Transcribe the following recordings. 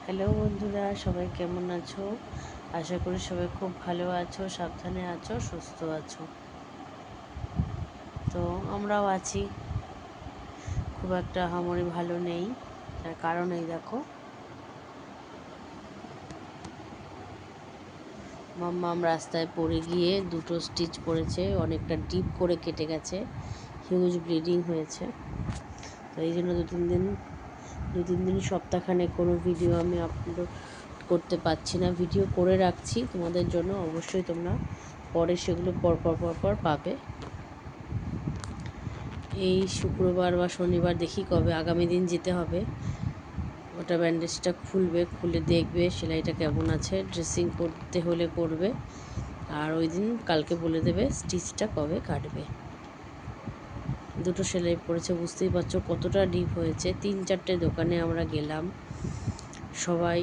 Hello বন্ধুরা, সবাই কেমন আছো? আশা করি সবাই খুব ভালো আছো, সাবধানে আছো, সুস্থ আছো। তো আমরাও আছি, খুব একটা আহামরি ভালো নেই। তার কারণ এই দেখো, মাম্মাম রাস্তায় পড়ে গিয়ে দুটো স্টিচ পড়েছে, অনেকটা ডিপ করে কেটে গেছে, হিউজ ব্লিডিং হয়েছে। তো এই জন্য দু তিন দিন সপ্তাহখানে কোনো ভিডিও আমি আপলোড করতে পারছি না। ভিডিও করে রাখছি তোমাদের জন্য, অবশ্যই তোমরা পরে সেগুলো পরপর পাবে। এই শুক্রবার বা শনিবার দেখি কবে, আগামী দিন যেতে হবে। ওটা ব্যান্ডেজটা খুলে দেখবে সেলাইটা কেমন আছে, ড্রেসিং করতে হলে করবে। আর ওই দিন কালকে বলে দেবে স্টিচটা কবে কাটবে। দুটো সেলাই পড়েছে, বুঝতেই পারছো কতটা ডিপ হয়েছে। 3-4টে দোকানে আমরা গেলাম, সবাই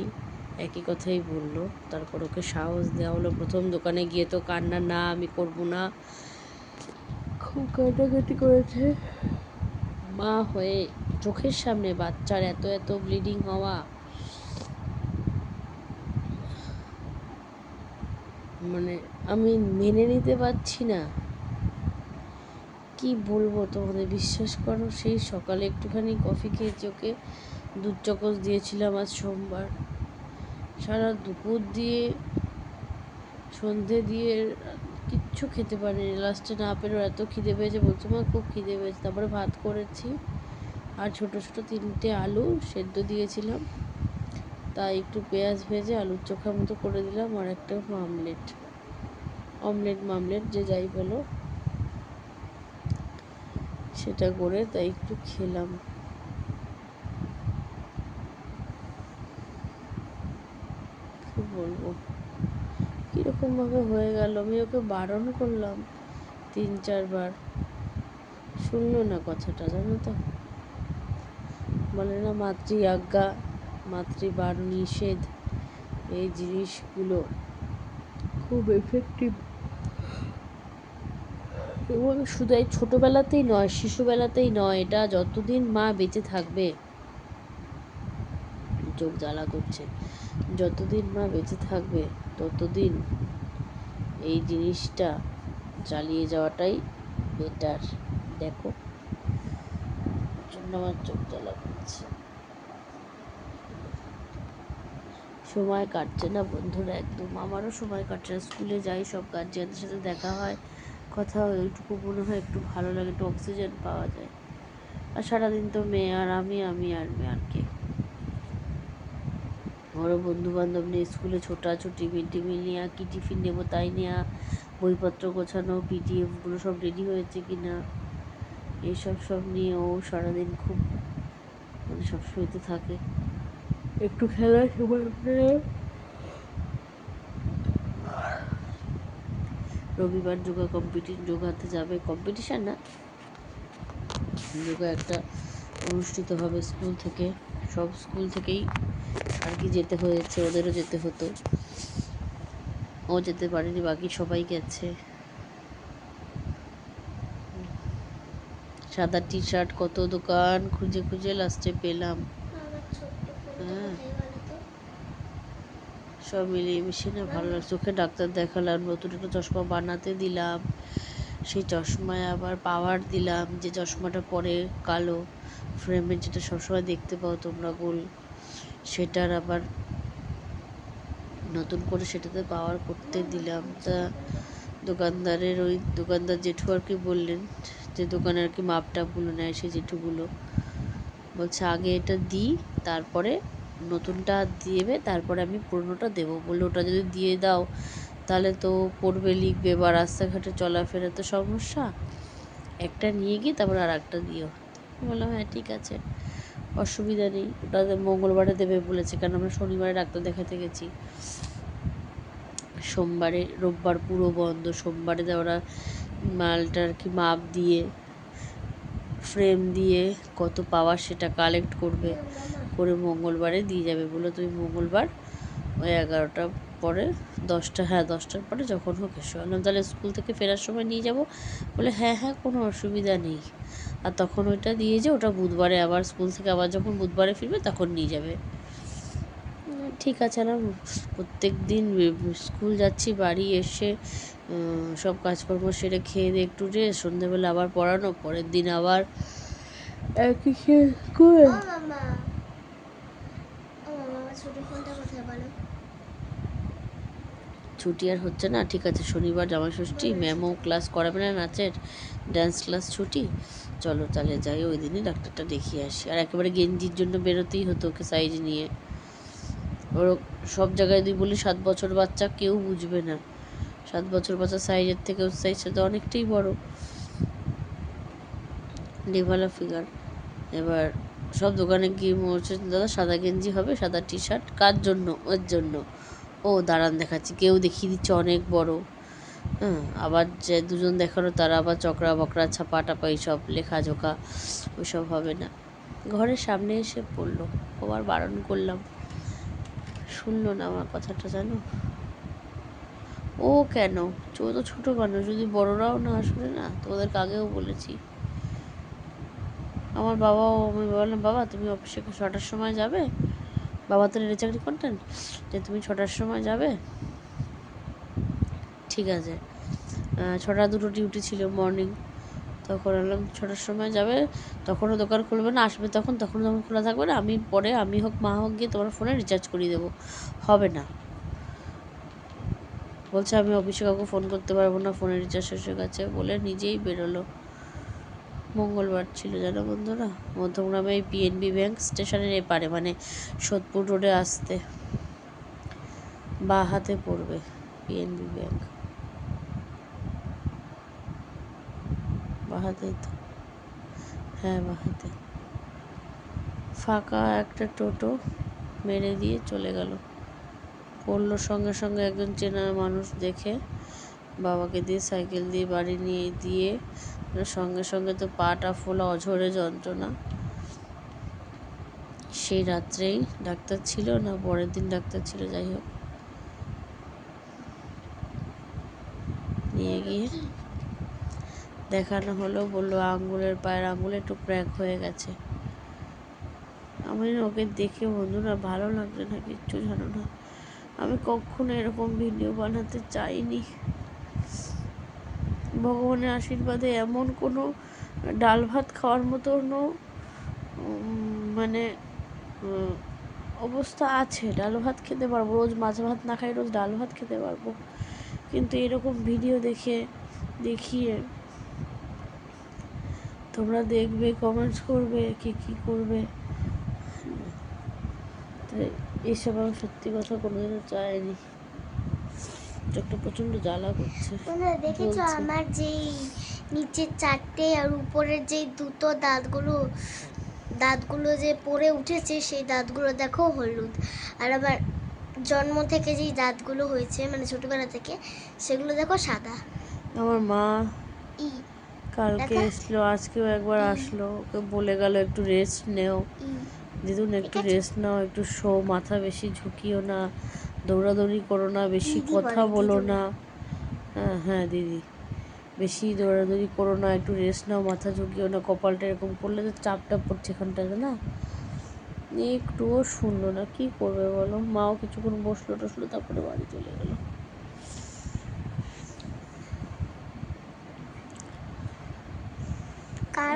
একই কথাই বললো। তারপর ওকে সাহস দেওয়া হলো। প্রথম দোকানে গিয়ে তো কান্না, না আমি করবো না, খুব কাটাকাটি করেছে। মা হয়ে চোখের সামনে বাচ্চার এত এত ব্লিডিং হওয়া, মানে আমি মেনে নিতে পারছি না। কি বলবো তোমাদের, বিশ্বাস করো, সেই সকালে একটুখানি কফি খেয়েছি, ওকে দুধ চকোস দিয়েছিলাম আজ সোমবার। সারা দুপুর দিয়ে সন্ধে দিয়ে কিচ্ছু খেতে পারিনি। লাস্টে না পেরে এত খিদে পেয়েছে, বলছো মা খুব খিদে পেয়েছে। তারপরে ভাত করেছি আর ছোটো ছোটো 3টে আলু সেদ্ধ দিয়েছিলাম, তাই একটু পেঁয়াজ ভেজে আলুর চোখা মতো করে দিলাম, আর একটা মামলেট যে যাই বলো, সেটা করে তাই একটু খেলাম। কি বলবো, কীরকমভাবে হয়ে গেল। আমি ওকে বারণ করলাম 3-4 বার, শুনলো না কথাটা, জানো তো। বলে না মাতৃ আজ্ঞা মাতৃ বারণ নিষেধ, এই জিনিসগুলো খুব এফেক্টিভ। এবং শুধু এই ছোটোবেলাতেই নয়, শিশুবেলাতেই নয়, এটা যতদিন মা বেঁচে থাকবে, চোখ জ্বালা করছে, যতদিন মা বেঁচে থাকবে ততদিন এই জিনিসটা চালিয়ে যাওয়াটাই বেটার। দেখো, জন্য আমার চোখ জ্বালা করছে। সময় কাটছে না বন্ধুরা, একদম আমারও সময় কাটছে না। স্কুলে যাই, সব গার্জিয়ানদের সাথে দেখা হয়, কথা হয়, ওইটুকু মনে হয় একটু ভালো লাগে, একটু অক্সিজেন পাওয়া যায়। আর সারাদিন তো মেয়ে আর আমি আর মেয়ে আর কে। আমারও বন্ধুবান্ধব নিয়ে স্কুলে ছোটাছুটি, মিড ডে মিল নেওয়া, কী টিফিন নেবো তাই নেওয়া, বইপত্র গোছানো, পিডিএফগুলো সব রেডি হয়েছে কি না, এইসব নিয়ে ও সারাদিন খুব মানে সবসময়তে থাকে। একটু খেলার সময় পেলে রবিবার যোগাতে যাবে, কম্পিটিশান না, যোগা একটা অনুষ্ঠিত হবে স্কুল থেকে, সব স্কুল থেকেই আর কি যেতে হয়েছে, ওদেরও যেতে হতো, ও যেতে পারেনি, বাকি সবাই গেছে। সাদা টি শার্ট কত দোকান খুঁজে খুঁজে লাস্টে পেলাম। হ্যাঁ, সব মিলিয়ে মিশিয়ে না ভালো লাগছে। চোখে ডাক্তার দেখালাম, নতুন একটা চশমা বানাতে দিলাম, সেই চশমায় আবার পাওয়ার দিলাম, যে চশমাটা পরে কালো ফ্রেমের, যেটা সবসময় দেখতে পাও তোমরা গোল, সেটার আবার নতুন করে সেটাতে পাওয়ার করতে দিলাম। তা দোকানদার জেঠু আর কি বললেন, যে দোকানে আর কি মাপ টাপগুলো নেয়, সেই জেঠুগুলো বলছে আগে এটা দিই, তারপরে নতুনটা দেবে, তারপরে আমি পুরনোটা দেবো। বললো ওটা যদি দিয়ে দাও তাহলে তো পড়বে লিখবে বা রাস্তাঘাটে চলাফেরা তো সমস্যা, একটা নিয়ে গিয়ে তারপর আর একটা দিও। বললাম হ্যাঁ ঠিক আছে, অসুবিধা নেই। ওটা মঙ্গলবারে দেবে বলেছে, কারণ আমরা শনিবারে ডাক্তার দেখাতে গেছি, রোববার পুরো বন্ধ। সোমবারে ওরা মালটা আর কি মাপ দিয়ে ফ্রেম দিয়ে কত পাওয়ার সেটা কালেক্ট করে মঙ্গলবারে দিয়ে যাবে। বলে তুমি মঙ্গলবার ওই 11টার পরে 10টার পরে যখন হোক এসো। বললাম তাহলে স্কুল থেকে ফেরার সময় নিয়ে যাব? বলে হ্যাঁ কোনো অসুবিধা নেই। আর তখন ওইটা দিয়ে যে ওটা বুধবারে আবার স্কুল থেকে আবার যখন বুধবারে ফিরবে তখন নিয়ে যাবে। ঠিক আছে না, প্রত্যেক দিন স্কুল যাচ্ছি, বাড়ি এসে সব কাজকর্ম সেরে খেয়ে দিয়ে একটু রেস্ট, সন্ধ্যেবেলা আবার পড়ানো, পরের দিন আবার একই স্কুল। ছুটি আর হচ্ছে না। ঠিক আছে, শনিবার জামাই ষষ্ঠী, ম্যামও ক্লাস করাবে না, নাচের ডান্স ক্লাস ছুটি, চলো তাহলে যাই, ওই দিনই ডাক্তারটা দেখিয়ে আসি। আর একেবারে গেঞ্জির জন্য বেরোতেই হতো ওকে সাইজ নিয়ে। ওর সব জায়গায় যদি বলি 7 বছর বাচ্চা, কেউ বুঝবে না। 7 বছর বাচ্চা সাইজের থেকে ওর সাইজটা তো অনেকটাই বড়, ডেভেলপ ফিগার। এবার সব দোকানে গিয়ে বলছে, দাদা সাদা গেঞ্জি হবে, সাদা টি শার্ট, কার জন্য? ওর জন্য। ও দাঁড়ান দেখাচ্ছি, কেউ দেখিয়ে দিচ্ছে অনেক বড়। হ্যাঁ, আবার যে দুজন দেখানো তারা আবার চকরা বকরা ছাপা টাপা এইসব লেখাজোখা, ওইসব হবে না। ঘরের সামনে এসে পড়লো, আবার বারণ করলাম, শুনলো না আমার কথাটা, জানো। ও কেন, ও তো ছোটো মানুষ, যদি বড়রাও না শুনে না, তোমাদেরকে আগেও বলেছি। আমার বাবাও, আমি বললাম, বাবা তুমি অফিসে 6টার সময় যাবে, বাবা তো রেলে চাকরি করতেন, যে তুমি 6টার সময় যাবে, ঠিক আছে। 6টা 2টো ডিউটি ছিল মর্নিং, তখন বললাম 6টার সময় যাবে, তখনও দোকান খুলবে না, আসবে তখন খোলা থাকবে না, আমি পরে আমি হোক মা হোক গিয়ে তোমার ফোনে রিচার্জ করিয়ে দেবো। হবে না, বলছে আমি অফিসে কাউকে ফোন করতে পারবো না, ফোনে রিচার্জ শেষ হয়ে গেছে বলে নিজেই বেরোলো। মঙ্গলবার ছিল জানো বন্ধুরা, মধ্যমগ্রামে এই পিএনবি ব্যাংক স্টেশনের এপারে, মানে সোদপুর রোডে আসতে বাঁ হাতে পড়বে পিএনবি ব্যাংক, বাঁ হাতেই তো, হ্যাঁ বাঁ হাতে। ফাঁকা একটা টোটো মেরে দিয়ে চলে গেল, পড়লো সঙ্গে সঙ্গে একজন চেনা মানুষ দেখে বাবাকে দিয়ে সাইকেল দিয়ে বাড়ি নিয়ে দিয়ে, সঙ্গে সঙ্গে তো পাটা ফোলা, অঝরে যন্ত্রণা। সেই রাত্রেই ডাক্তার ছিল না পরের দিন ডাক্তার ছিল, যাই হোক নিয়ে গিয়ে দেখানো হলো, বললো আঙুলের, পায়ের আঙুলে একটু ক্র্যাক হয়ে গেছে। আমি ওকে দেখে বন্ধুরা ভালো লাগছে না কিচ্ছু, জানো না, আমি কখনো এরকম ভিডিও বানাতে চাইনি। ভগবানের আশীর্বাদে এমন কোনো ডাল ভাত খাওয়ার মতনও মানে অবস্থা আছে, ডাল ভাত খেতে পারবো, রোজ মাছ ভাত না খাই, রোজ ডাল ভাত খেতে পারবো, কিন্তু এরকম ভিডিও দেখিয়ে তোমরা দেখবে, কমেন্টস করবে, কী করবে, তাই এইসব আমি সত্যি কথা কোনোদিনও চাইনি। চোখটা প্রচণ্ড জ্বালা করছে। দেখেছো আমার যেই নিচের 4টে আর উপরের যেই দুটো দাঁতগুলো যে পড়ে উঠেছে, সেই দাঁতগুলো দেখো হলুদ, আর আবার জন্ম থেকে যেই দাঁতগুলো হয়েছে মানে ছোটবেলা থেকে, সেগুলো দেখো সাদা। আমার মা কালকে এসলো, আজকেও একবার আসলো, ওকে বলে গেল একটু রেস্ট নেও দিদুন, একটু রেস্ট নাও, একটু শো, মাথা বেশি ঝুঁকিও না, দৌড়াদৌড়ি করো না, বেশি কথা বলো না। হ্যাঁ হ্যাঁ দিদি, বেশি দৌড়াদৌড়ি করো না, একটু রেস্ট নাও, মাথা ঝুঁকিও না, কপালটা এরকম করলে তো চাপটা পড়ছে এখানটাতে না। একটুও শুনলো না, কি করবে বলো। মাও কিছুক্ষণ বসলো টসলো, তারপরে বাড়ি চলে গেলো।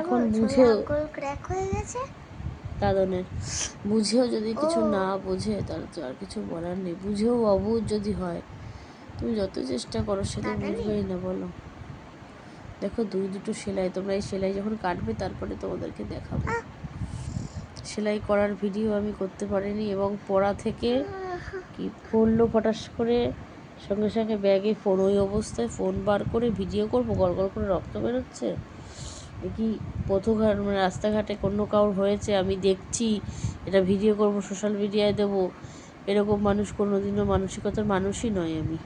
এখন বুঝেও ক্র্যাক হয়ে গেছে দাদনের, বুঝেও যদি কিছু না বোঝে তাহলে তো আর কিছু বলার নেই। বুঝেও অবুঝ যদি হয়, তুমি যত চেষ্টা করো সে তো বুঝবেই না বলো। দেখো দুটো সেলাই, তোমরা এই সেলাই যখন কাটবে তারপরে তোমাদেরকে দেখাবো। সেলাই করার ভিডিও আমি করতে পারিনি, এবং পড়া থেকে কি পড়লো ফটাস করে, সঙ্গে সঙ্গে ব্যাগে ফোন, ওই অবস্থায় ফোন বার করে ভিডিও করবো, গড়গড় করে রক্ত বেরোচ্ছে, কি পথঘাট মানে রাস্তাঘাটে কোনো কারোর হয়েছে আমি দেখছি, এটা ভিডিও করব, সোশ্যাল মিডিয়ায় দেবো, এরকম মানুষ কোনোদিনও মানসিকতার মানুষই নয় আমি।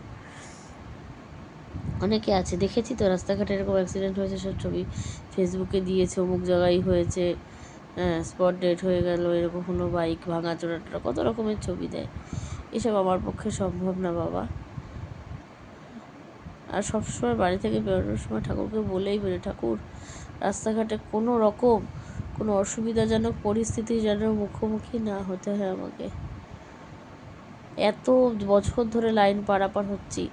অনেকে আছে দেখেছি তো, রাস্তাঘাটে এরকম অ্যাক্সিডেন্ট হয়েছে, সব ছবি ফেসবুকে দিয়েছে, অমুক জায়গায় হয়েছে, হ্যাঁ স্পট ডেট হয়ে গেল, এরকম হলো, বাইক ভাঙা চোরাটা, কত রকমের ছবি দেয়। এসব আমার পক্ষে সম্ভব না বাবা। আর সবসময় বাড়ি থেকে বেরোনোর সময় ঠাকুরকে বলেই বেরোই, ঠাকুর রাস্তাঘাটে কোনো রকম কোনো অসুবিধাজনক পরিস্থিতি যেন মুখোমুখি না হতে হয় আমাকে। এত বছর ধরে লাইন পারাপার হচ্ছি।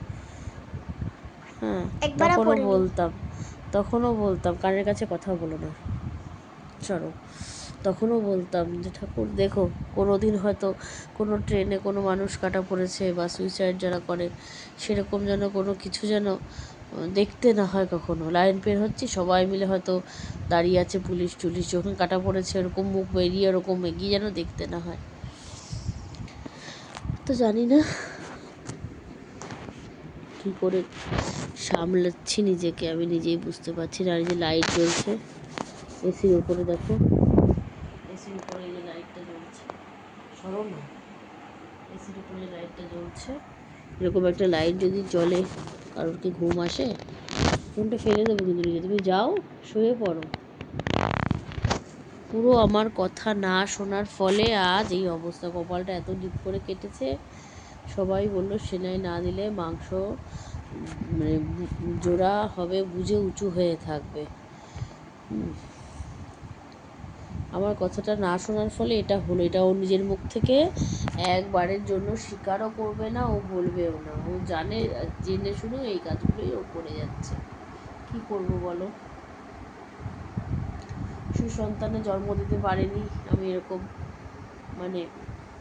হ্যাঁ, একবারও পড়িনি। তখনও বলতাম কানের কাছে কথা বলো না, চলো। তখনও বলতাম যে ঠাকুর দেখো, কোনো দিন হয়তো কোনো ট্রেনে কোনো মানুষ কাটা পড়েছে বা সুইসাইড যারা করে, সেরকম যেন কোনো কিছু যেন দেখতে না হয় কখনো। লাইন পের হচ্ছি, সবাই মিলে হয়তো দাঁড়িয়ে আছে, পুলিশ টুলিশ, যখন কাটা পড়েছে এরকম মুখ বেরিয়ে এরকম এগিয়ে যেন দেখতে না হয়। তো জানি না কী করে সামলাচ্ছি নিজেকে, আমি নিজেই বুঝতে পারছি না। আর এই যে লাইট জ্বলছে এসির উপরে, দেখো এসির উপরে এই যে লাইটটা জ্বলছে, সরো না, এসির উপরে যে লাইটটা জ্বলছে, এরকম একটা লাইট যদি জ্বলে কারোর কি ঘুম আসে? ফোনটা ফেলে দেবো কিন্তু নিজে, তুমি যাও শুয়ে পড়ো। পুরো আমার কথা না শোনার ফলে আজ এই অবস্থা। কপালটা এত ডিপ করে কেটেছে, সবাই বললো সেলাই না দিলে মাংস মানে জোড়া হবে, বুঝে উঁচু হয়ে থাকবে। আমার কথাটা না শোনার ফলে এটা হলো। এটা ও নিজের মুখ থেকে একবারের জন্য স্বীকারও করবে না, ও বলবেও না। ও জানে, জেনে শুনেও এই কাজগুলোই ও করে যাচ্ছে। কি করব বলো? সুসন্তানে জন্ম দিতে পারেনি আমি, এরকম মানে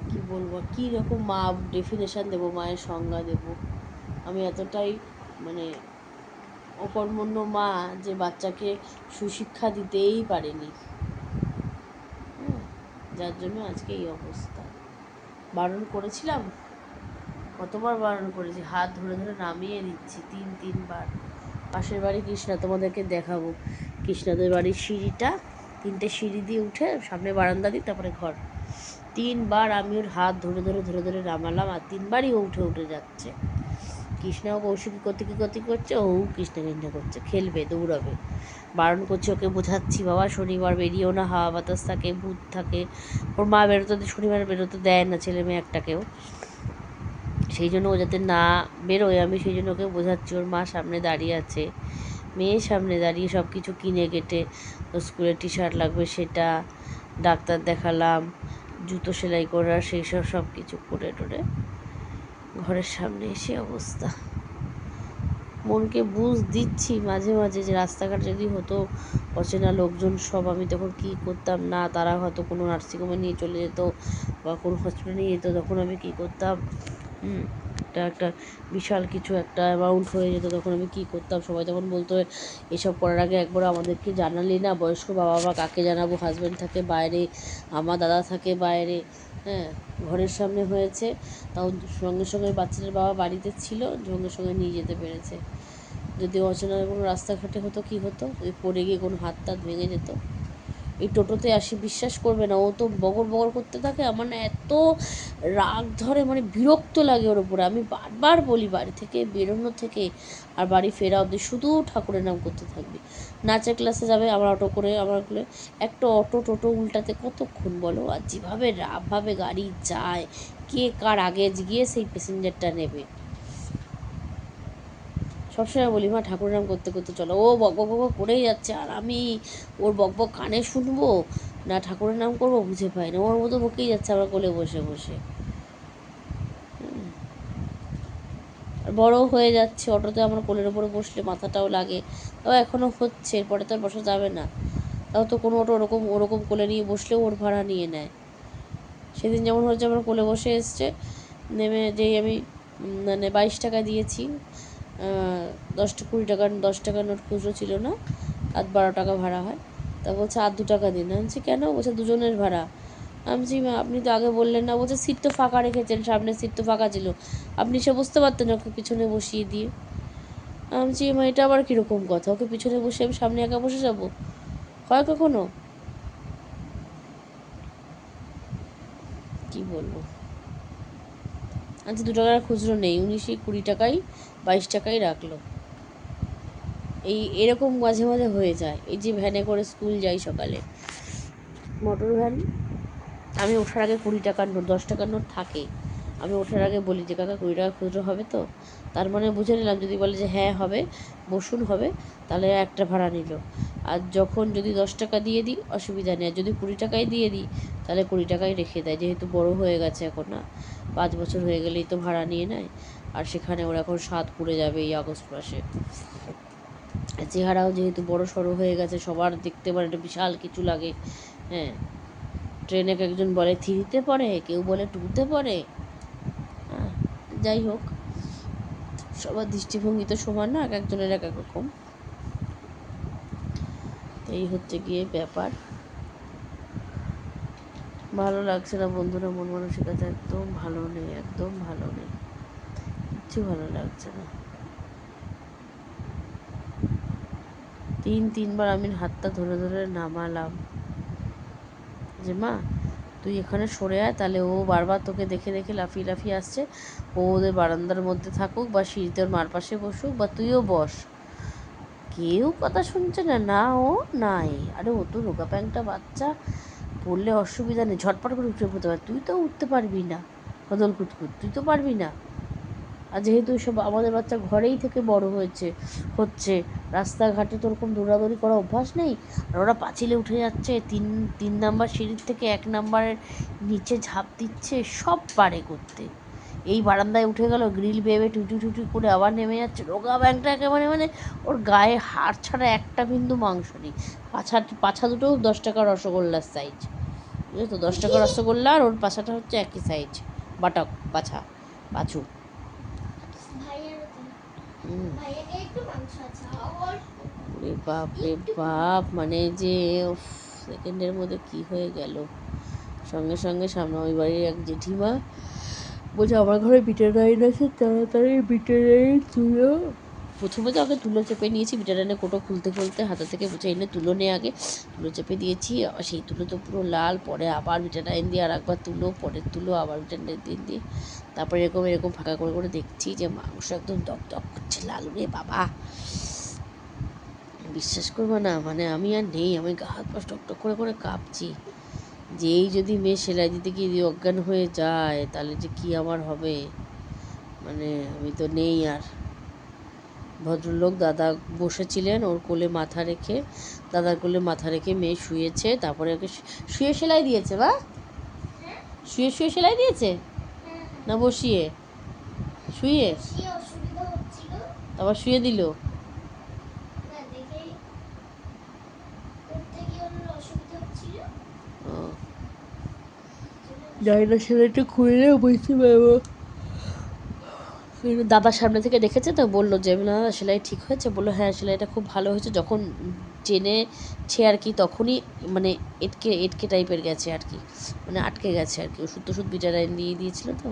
কি বলবো, কী রকম মা ডেফিনেশান দেবো, মায়ের সংজ্ঞা দেব? আমি এতটাই মানে অকর্মণ্য মা যে বাচ্চাকে সুশিক্ষা দিতেই পারেনি, যার জন্য আজকে এই অবস্থা। বারণ করেছিলাম, কতবার বারণ করেছি, হাত ধরে ধরে নামিয়ে দিচ্ছি তিনবার। পাশের বাড়ি কৃষ্ণা, তোমাদেরকে দেখাবো কৃষ্ণাদের বাড়ির সিঁড়িটা, 3টে সিঁড়ি দিয়ে উঠে সামনে বারান্দা দিই, তারপরে ঘর। 3বার আমি ওর হাত ধরে ধরে নামালাম, আর 3বারই ও উঠে যাচ্ছে। কৃষ্ণাও কৌশিকী কী করছে, ও কৃষ্ণা করছে, খেলবে, দৌড়াবে। বারণ করছি, ওকে বোঝাচ্ছি, বাবা শনিবার বেরিয়েও না, হাওয়া বাতাস থাকে, ভূত থাকে। ওর মা শনিবার বেরোতে দেয় না ছেলে মেয়ে একটাকেও, সেই জন্য ও যাতে না বেরোয়, আমি সেই জন্য ওকে বোঝাচ্ছি। ওর মা সামনে দাঁড়িয়ে আছে, মেয়ের সামনে দাঁড়িয়ে সব কিছু কিনে কেটে, ওর স্কুলের টি শার্ট লাগবে সেটা, ডাক্তার দেখালাম, জুতো সেলাই করার সেই সব কিছু করে টোরে ঘরের সামনে এসে অবস্থা। মনকে বুঝ দিচ্ছি মাঝে মাঝে যে রাস্তাঘাট যদি হতো অচেনা লোকজন সব, আমি তখন কী করতাম না, তারা হয়তো কোনো নার্সিংহোমে নিয়ে চলে যেত বা কোনো হসপিটালে নিয়ে যেত, তখন আমি কী করতাম? এটা একটা বিশাল কিছু একটা অ্যামাউন্ট হয়ে যেত, তখন আমি কী করতাম? সবাই তখন বলতো এসব করার আগে একবার আমাদেরকে জানালি না? বয়স্ক বাবা মা কাকে জানাবো? হাজব্যান্ড থাকে বাইরে, আমার দাদা থাকে বাইরে, হ্যাঁ, ঘরের সামনে হয়েছে, তাও সঙ্গে সঙ্গে বাচ্চাদের বাবা বাড়িতে ছিল, সঙ্গে সঙ্গে নিয়ে যেতে পেরেছে। যদি অচেনা কোনো রাস্তাঘাটে হতো, কী হতো? যদি পড়ে গিয়ে কোনো হাত টাত ভেঙে যেত। এই টোটোতে আসি, বিশ্বাস করবে না, ও তো বগর বগর করতে থাকে, আমার না এত রাগ ধরে, মানে বিরক্ত লাগে ওর উপরে। আমি বারবার বলি বাড়ি থেকে বেরোনো থেকে আর বাড়ি ফেরা অবধি শুধু ঠাকুরের নাম করতে থাকবি। নাচের ক্লাসে যাবে আমার অটো করে, একটা অটো টোটো উল্টাতে কতক্ষণ বলো? আর যেভাবে রাফভাবে গাড়ি যায়, কে কার আগে গিয়ে সেই প্যাসেঞ্জারটা নেবে। সবসময় বলি মা ঠাকুরের নাম করতে করতে চলো, ও বকবক বকবক করেই যাচ্ছে, আর আমি ওর বকবক কানে শুনবো না ঠাকুরের নাম করবো বুঝে পাই না, ওর মতো বকেই যাচ্ছে আমার কোলে বসে বসে। আর বড়ও হয়ে যাচ্ছে, অটোতে আমার কোলের ওপরে বসলে মাথাটাও লাগে, তাও এখনও হচ্ছে, এরপরে তো আর বসা যাবে না। তাও তো কোনো অটো ওরকম কোলে নিয়ে বসলেও ওর ভাড়া নিয়ে নেয়। সেদিন যেমন হচ্ছে আমার কোলে বসে এসছে, নেমে যেই আমি মানে 22 টাকা দিয়েছি, 10 টাকার নোট খুচরো ছিল না, আর 12 টাকা ভাড়া হয়, তা বলছে আর 2 টাকা দিন। আমি বলছি কেন? বলছে দুজনের ভাড়া। আমি বলছি আপনি তো আগে বললেন না। বলছে সিট তো ফাঁকা রেখেছেন, সামনের সিট তো ফাঁকা ছিল, আপনি সে বুঝতে পারতেন ওকে পিছনে বসিয়ে দিয়ে। আমি বলছি এটা আবার কীরকম কথা? ওকে পিছনে বসে আমি সামনে একা বসে যাব? হয় কখনো? কি বলবো? আচ্ছা 2 টাকার খুচরো নেই, 20 টাকাই 22 টাকাই রাখলো। এরকম মাঝে মাঝে হয়ে যায়। এই যে ভ্যানে করে স্কুল যাই সকালে, মোটর ভ্যান, আমি ওঠার আগে 20 টাকার নোট, 10 টাকার নোট থাকে, আমি ওঠার আগে বলি যে কাকা 20 টাকা খুচরো হবে তো, তার মানে বুঝে নিলাম যদি বলে যে হ্যাঁ হবে, বসুন হবে, তাহলে একটা ভাড়া নিল। আর যখন যদি 10 টাকা দিয়ে দিই অসুবিধা নেই, আর যদি 20 টাকাই দিয়ে দিই তাহলে 20 টাকাই রেখে দেয়, যেহেতু বড় হয়ে গেছে এখন, না 5 বছর হয়ে গেলেই তো ভাড়া নিয়ে নেয়। আর সেখানে ওরা এখন 7 পুড়ে যাবে এই আগস্ট মাসে। চেহারাও যেহেতু বড় সড়ো হয়ে গেছে, সবার দেখতে পারে একটা বিশাল কিছু লাগে। হ্যাঁ, ট্রেনে একজন বলে 3-তে পড়ে, কেউ বলে 2-তে পড়ে। হ্যাঁ, যাই হোক, সবার দৃষ্টিভঙ্গি তো সমান না, এক একজনের এক এক রকম। এই হচ্ছে গিয়ে ব্যাপার। ভালো লাগছে না বন্ধুরা, মন মানসিকতা একদম ভালো নেই, একদম ভালো নেই, কিচ্ছু ভালো লাগছে না। 3-3বার আমি হাতটা ধরে ধরে নামালাম যে মা তুই এখানে সরে আয়, তাহলে ও বারবার তোকে দেখে দেখে লাফিয়ে লাফিয়ে আসছে, ও ওদের বারান্দার মধ্যে থাকুক বা সিঁড়িতে ওর মার পাশে বসুক বা তুইও বস। কেউ কথা শুনছে না, না ও নাই। আরে ও তো রোগা প্যাংটা বাচ্চা, পড়লে অসুবিধা নেই, ঝটপট করে উঠে পড়তে পারে, তুই তো উঠতে পারবি না, কদল কুতকুত তুই তো পারবি না। আর যেহেতু সব আমাদের বাচ্চা ঘরেই থেকে বড় হচ্ছে, রাস্তাঘাটে তো ওরকম দৌড়াদৌড়ি করা অভ্যাস নেই, আর ওরা পাঁচিলে উঠে যাচ্ছে, 3 নাম্বার সিঁড়ির থেকে 1 নাম্বারের নিচে ঝাঁপ দিচ্ছে, সব পারে করতে। এই বারান্দায় উঠে গেল, গ্রিল বেয়ে টুটি টুটি করে আবার নেমে যাচ্ছে, রোগা ব্যাংকটা একেবারে, মানে ওর গায়ে হাড় ছাড়া একটা বিন্দু মাংস নেই। পাছা দুটো 10 টাকার রসগোল্লার সাইজ, বুঝলো তো, 10 টাকার রসগোল্লা, আর ওর পাছাটা হচ্ছে একই সাইজ, বাটাক পাছু। বাপ রে বাপ, মানে যে সেকেন্ডের মধ্যে কি হয়ে গেল। সঙ্গে সঙ্গে সামনে ওই বাড়ির এক জেঠিমা বলছে আমার ঘরে বিটারাইন আছে, তাড়াতাড়ি বিটারাইন তুলো। প্রথমে তো আগে তুলো চেপে নিয়েছি, বিটারাইনের কোটো খুলতে খুলতে হাতে থেকে বুঝে এনে তুলো নে, আগে তুলো চেপে দিয়েছি, সেই তুলো তো পুরো লাল, পরে আবার বিটারাইন দিয়ে আর একবার তুলো, পরের তুলো, আবার বিটারাইন দিয়ে তারপরে এরকম এরকম ফাঁকা করে করে দেখছি যে মাংস একদম দক করছে লাল, রে বাবা বিশ্বাস করবো না, মানে আমি আর নেই, আমি গা হাত পা টক করে করে কাঁপছি, যে এই যদি মেয়ে সেলাই দিতে গিয়ে যদি অজ্ঞান হয়ে যায় তাহলে যে কি আমার হবে, মানে আমি তো নেই আর। ভদ্রলোক দাদা বসেছিলেন, ওর কোলে মাথা রেখে, দাদার কোলে মাথা রেখে মেয়ে শুয়েছে, তারপরে ওকে শুয়ে সেলাই দিয়েছে, বা শুয়ে শুয়ে সেলাই দিয়েছে না বসিয়ে, শুয়ে আবার শুয়ে দিল। জায়গা সেলাইটা খুলে বুঝতে পারবো। দাদার সামনে থেকে দেখেছে তো, বললো যে না সেলাই ঠিক হয়েছে, বললো হ্যাঁ সেলাইটা খুব ভালো হয়েছে, যখন টেনেছে আর কি তখনই মানে এটকে টাইপের গেছে আর কি, মানে আটকে গেছে আর কি, ওষুধ টষুধ বিটারাইন দিয়ে দিয়েছিল তো।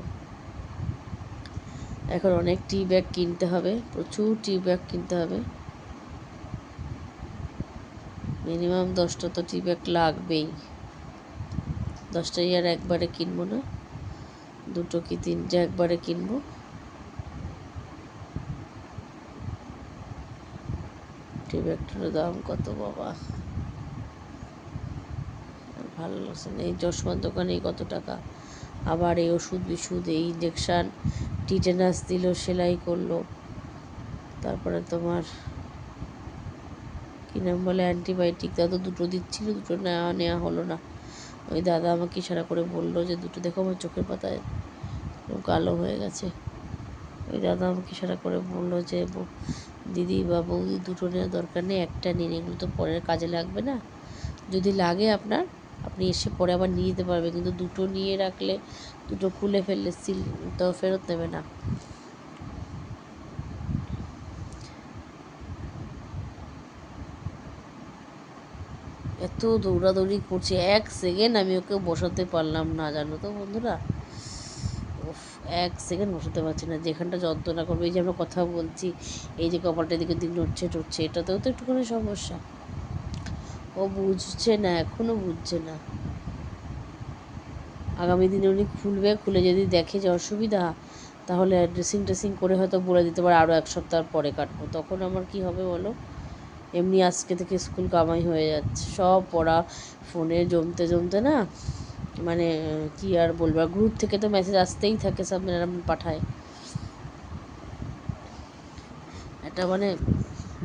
এখন অনেক টি ব্যাগ কিনতে হবে, প্রচুর টি ব্যাগ কিনতে হবে, মিনিমাম 10টা তো টি ব্যাগ লাগবেই। 10টাই আর একবারে কিনবো না, 2 কি 3টে একবারে কিনবো। টি ব্যাগটার দাম কত বাবা, ভালো লাগছে না। এই চশমার দোকানে কত টাকা, আবার এই ওষুধ বিষুধ, এই ইঞ্জেকশান, টিটেনাস দিল, সেলাই করলো, তারপরে তোমার কী নাম বলে অ্যান্টিবায়োটিক, দাদা 2টো দিচ্ছিল, 2টো নেওয়া হলো না। ওই দাদা আমাকে ইশারা করে বললো যে 2টো দেখো আমার চোখের পাতায় কালো হয়ে গেছে। ওই দাদা আমাকে ইশারা করে বললো যে দিদি বা বৌদি 2টো নেওয়ার দরকার নেই, একটা নিন, এগুলো তো পরের কাজে লাগবে না, যদি লাগে আপনার আপনি এসে পরে আবার নিয়ে যেতে পারবেন, কিন্তু 2টো নিয়ে রাখলে 2টো খুলে ফেললে সিল তো ফেরত নেবে না। এত দৌড়াদৌড়ি করছে, 1 সেকেন্ড আমি ওকে বসাতে পারলাম না, জানো তো বন্ধুরা, 1 সেকেন্ড বসাতে পারছি না, যেখানটা যন্ত্রণা করবে, এই যে আমরা কথা বলছি, এই যে কপালটা দিকে দিক নড়ছে টড়ছে, এটাতেও তো একটুখানি সমস্যা। ও বুঝছে না, এখনও বুঝছে না। আগামী দিনে উনি খুলে যদি দেখে যে অসুবিধা, তাহলে ড্রেসিং করে হয়তো বলে দিতে পারে আরও 1 সপ্তাহ পরে কাটবো, তখন আমার কি হবে বলো। এমনি আজকে থেকে স্কুল কামাই হয়ে যাচ্ছে, সব পড়া ফোনে জমতে জমতে না মানে কি আর বলবো, গ্রুপ থেকে তো মেসেজ আসতেই থাকে, সব ম্যাডাম পাঠায়। এটা মানে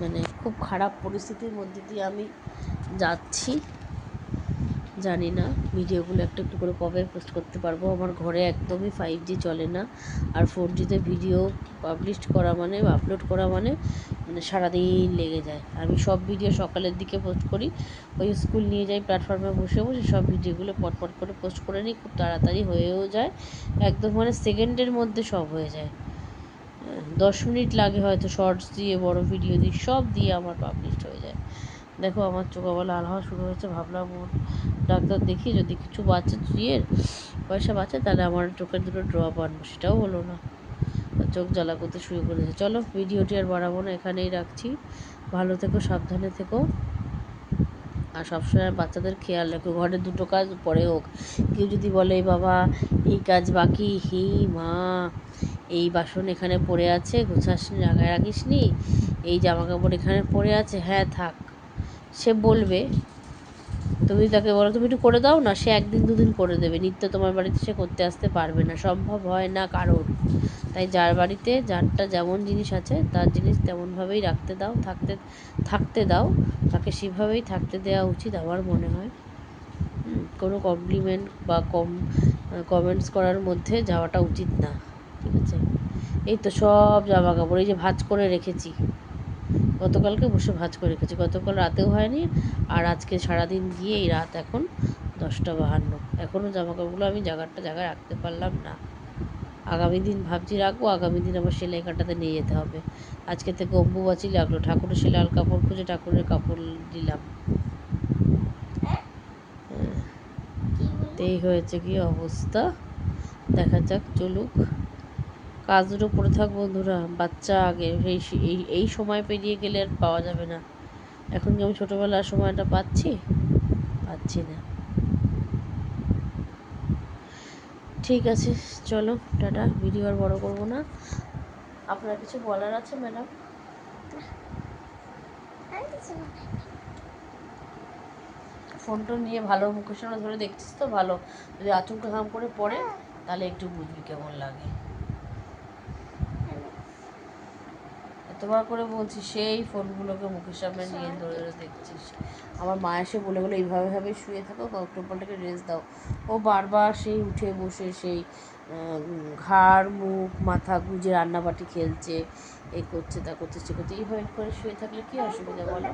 মানে খুব খারাপ পরিস্থিতির মধ্যে দিয়ে আমি যাচ্ছি। জানি না ভিডিওগুলো একটু একটু করে কবে পোস্ট করতে পারবো। আমার ঘরে একদমই 5G চলে না, আর 4Gতে ভিডিও পাবলিশ করা মানে আপলোড করা মানে সারাদিন লেগে যায়। আমি সব ভিডিও সকালের দিকে পোস্ট করি, ওই স্কুল নিয়ে যাই প্ল্যাটফর্মে বসে বসে সব ভিডিওগুলো পটপট করে পোস্ট করে নিই, খুব তাড়াতাড়ি হয়েও যায়, একদম মানে সেকেন্ডের মধ্যে সব হয়ে যায়। 10 মিনিট লাগে হয়তো, শর্টস দিয়ে বড় ভিডিও দিয়ে সব দিয়ে আমার পাবলিশ হয়ে যায়। দেখো আমার চোখে লাল হওয়া শুরু হয়েছে, ভাবলাম ওর ডাক্তার দেখি যদি কিছু বাঁচে চুইয়ের পয়সা বাঁচে তাহলে আমার চোখের দুটো ড্রপ আনবো, সেটাও হলো না, চোখ জ্বালা করতে শুরু করেছে। চলো ভিডিওটি আর বাড়াবো না, এখানেই রাখছি। ভালো থেকো, সাবধানে থেকো, আর সবসময় বাচ্চাদের খেয়াল রাখো। ঘরের দুটো কাজ পরে হোক, কেউ যদি বলে বাবা এই কাজ বাকি, হি মা এই বাসন এখানে পড়ে আছে গোছাসনি, রাখায় রাখিসনি, এই জামা কাপড় এখানে পড়ে আছে, হ্যাঁ থাক, সে বলবে। তুমি তাকে বলো তুমি একটু করে দাও না, সে একদিন দুদিন করে দেবে, নিত্য তোমার বাড়িতে সে করতে আসতে পারবে না, সম্ভব হয় না কারোর। তাই যার বাড়িতে যারটা যেমন জিনিস আছে তার জিনিস তেমনভাবেই রাখতে দাও, থাকতে দাও, তাকে সেভাবেই থাকতে দেওয়া উচিত আমার মনে হয়। কোনো কমপ্লিমেন্ট বা কমেন্টস করার মধ্যে যাওয়াটা উচিত না, ঠিক আছে? এই তো সব জামা কাপড় এই যে ভাঁজ করে রেখেছি, গতকালকে বসে ভাঁজ করে রেখেছি, গতকাল রাতেও হয়নি, আর আজকে সারাদিন গিয়ে এই রাত এখন 10টা 52, এখনও জামাকাপড়গুলো আমি জায়গায় রাখতে পারলাম না। আগামী দিন ভাবছি রাখবো, আগামী দিন আবার সেলাই কাটাতে নিয়ে যেতে হবে। আজকে থেকে অম্বুবাচী লাগলো, ঠাকুরের সে লাল কাপড় খুঁজে ঠাকুরের কাপড় দিলাম। এই হয়েছে কি অবস্থা, দেখা যাক চলুক, কাজ দুটো পড়ে থাক বন্ধুরা, বাচ্চা আগে, এই সময় পেরিয়ে গেলে আর পাওয়া যাবে না। এখন কি আমি ছোটোবেলার সময়টা পাচ্ছি না। ঠিক আছে চলো টাটা, ভিডিও আর বড় করবো না। আপনার কিছু বলার আছে ম্যাডাম? ফোনটা নিয়ে ভালো মুখের সামনে ধরে দেখছিস তো, ভালো, যদি আচমকা হাম করে পড়ে তাহলে একটু বুঝবি কেমন লাগে। এতবার করে বলছি, সেই ফোনগুলোকে মুখের সামনে নিয়ে ধরে ধরে দেখছিস। আমার মা এসে বলে গেলো এইভাবে শুয়ে থাকো, কপালটাকে রেস্ট দাও। ও বারবার সেই উঠে বসে সেই ঘাড় মুখ মাথা গুঁজে রান্নাবাটি খেলছে, এই করছে তা করছে সে করছে, এইভাবে করে শুয়ে থাকলে কী অসুবিধা বলো?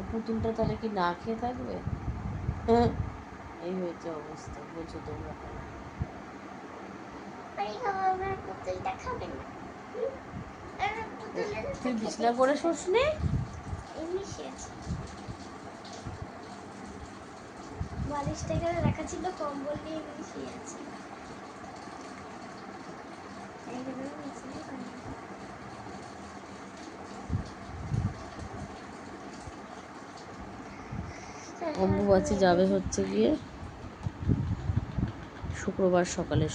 পুতুলটা তাহলে কি না খেয়ে থাকবে? হ্যাঁ, এই হয়েছে অবস্থা, বোঝো তোমরা। তুই বিছনা করে শোস নে? বালিশটা এখানে রাখা ছিল, কম্বল নিয়ে এমনি শুয়ে আছে। অম্বুবাচী যাবে হচ্ছে গিয়ে শুক্রবার সকালে,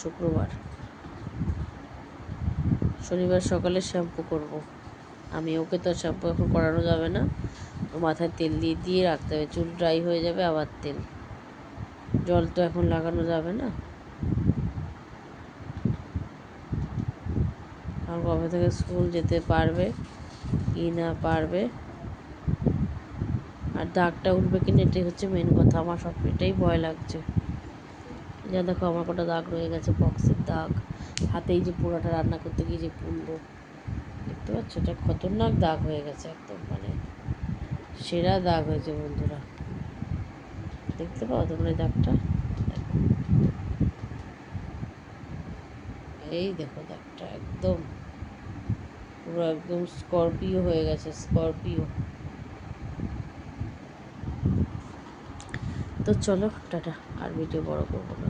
শনিবার সকালে শ্যাম্পু করব আমি। ওকে তো শ্যাম্পু এখন করানো যাবে না, ও মাথায় তেল দিয়ে দিয়ে রাখতে হবে, চুল ড্রাই হয়ে যাবে, আবার তেল, জল তো এখন লাগানো যাবে না। আর কবে থেকে স্কুল যেতে পারবে কি না পারবে, আর দাগটা উঠবে কিনা এটাই হচ্ছে মেন কথা, আমার সব এটাই ভয় লাগছে। যা দেখো আমার কটা দাগ রয়ে গেছে, বক্সের দাগ, হাতেই যে পোড়াটা রান্না করতে গিয়ে যে পুড়লো, দেখতে পাচ্ছ, এটা খতরনাক দাগ হয়ে গেছে, একদম মানে সেরা দাগ হয়েছে বন্ধুরা। দেখতে পাও তোমরা এই দাগটা? এই দেখো দাগটা একদম পুরো একদম স্করপিও হয়ে গেছে, স্করপিও। তো চলো টাটা, আর ভিডিও বড় করবো না।